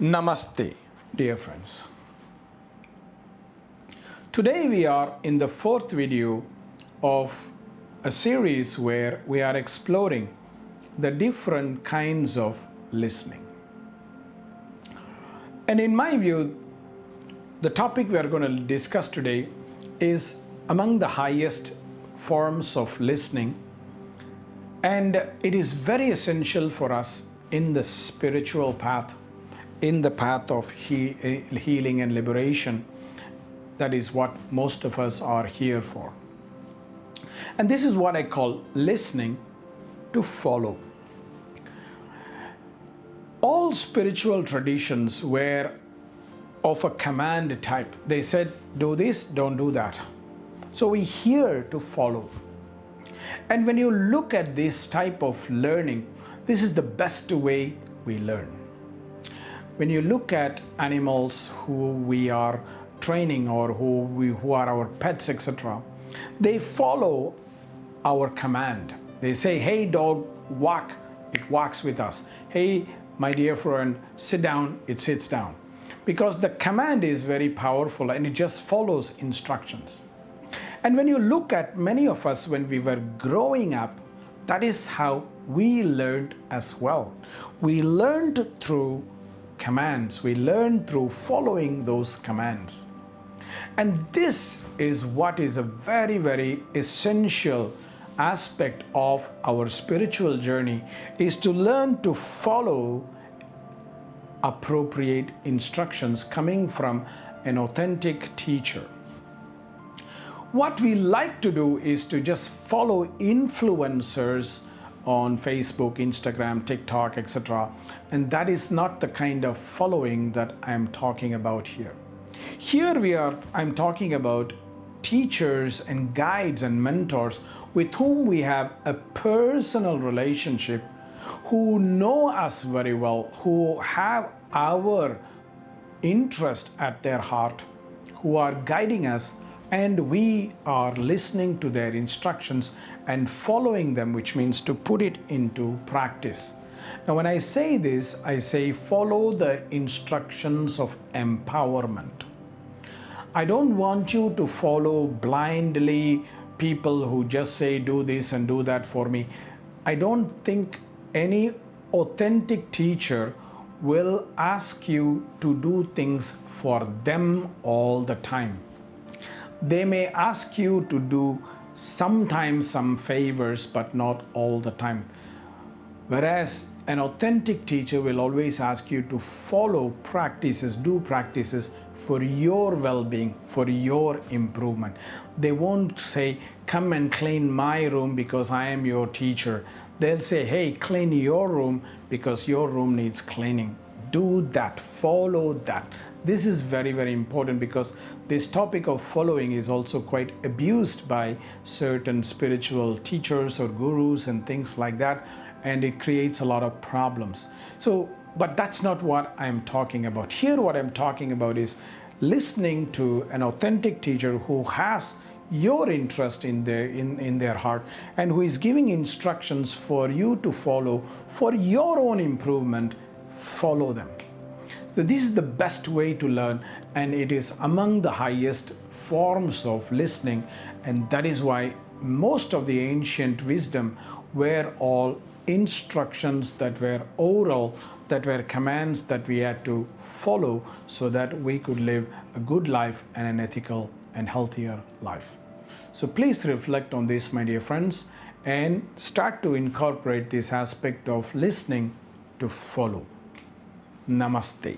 Namaste, dear friends. Today we are in the fourth video of a series where we are exploring the different kinds of listening. And in my view, the topic we are going to discuss today is among the highest forms of listening, and it is very essential for us in the spiritual path, in the path of healing and liberation. That is what most of us are here for. And this is what I call listening to follow. All spiritual traditions were of a command type. They said, do this, don't do that. So we hear to follow. And when you look at this type of learning, this is the best way we learn. When you look at animals who we are training or who are our pets, etc., they follow our command. They say, hey dog, walk, it walks with us. Hey, my dear friend, sit down, it sits down. Because the command is very powerful and it just follows instructions. And when you look at many of us when we were growing up, that is how we learned as well. We learned through commands. We learned through following those commands. And this is what is a very, very essential aspect of our spiritual journey, is to learn to follow appropriate instructions coming from an authentic teacher. What we like to do is to just follow influencers on Facebook, Instagram, TikTok, etc. And that is not the kind of following that I'm talking about here. Here I'm talking about teachers and guides and mentors with whom we have a personal relationship, who know us very well, who have our interest at their heart, who are guiding us, and we are listening to their instructions and following them, which means to put it into practice. Now, when I say this, I say follow the instructions of empowerment. I don't want you to follow blindly people who just say, do this and do that for me. I don't think any authentic teacher will ask you to do things for them all the time. They may ask you to do sometimes some favors, but not all the time. Whereas an authentic teacher will always ask you to follow practices, do practices for your well-being, for your improvement. They won't say, come and clean my room because I am your teacher. They'll say, hey, clean your room because your room needs cleaning. Do that, follow that. This is very, very important, because this topic of following is also quite abused by certain spiritual teachers or gurus and things like that, and it creates a lot of problems. But that's not what I'm talking about. Here what I'm talking about is listening to an authentic teacher who has your interest in their heart and who is giving instructions for you to follow for your own improvement. Follow them. So this is the best way to learn, and it is among the highest forms of listening, and that is why most of the ancient wisdom were all instructions that were oral, that were commands that we had to follow so that we could live a good life and an ethical and healthier life. So please reflect on this, my dear friends, and start to incorporate this aspect of listening to follow. Namaste.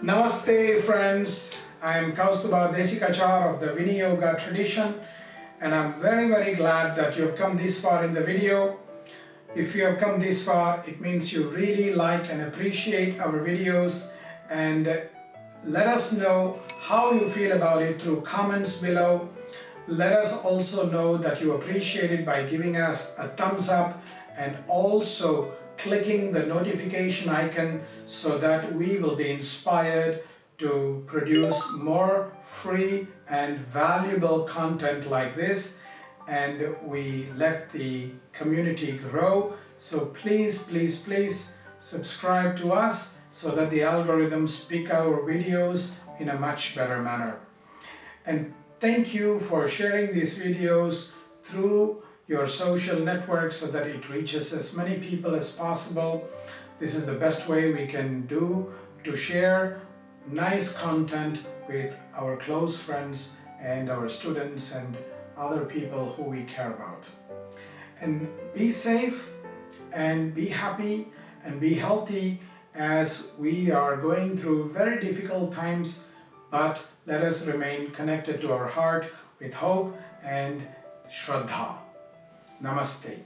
Namaste, friends. I am Kausthub Desikachar of the Viniyoga tradition, and I'm very, very glad that you have come this far in the video. If you have come this far, it means you really like and appreciate our videos, and let us know how you feel about it through comments below. Let us also know that you appreciate it by giving us a thumbs up and also clicking the notification icon so that we will be inspired to produce more free and valuable content like this, and we let the community grow. So please, please, please subscribe to us so that the algorithms pick our videos in a much better manner. And thank you for sharing these videos through your social networks so that it reaches as many people as possible. This is the best way we can do to share nice content with our close friends and our students and other people who we care about. And be safe and be happy and be healthy as we are going through very difficult times, but let us remain connected to our heart with hope and Shraddha. Namaste.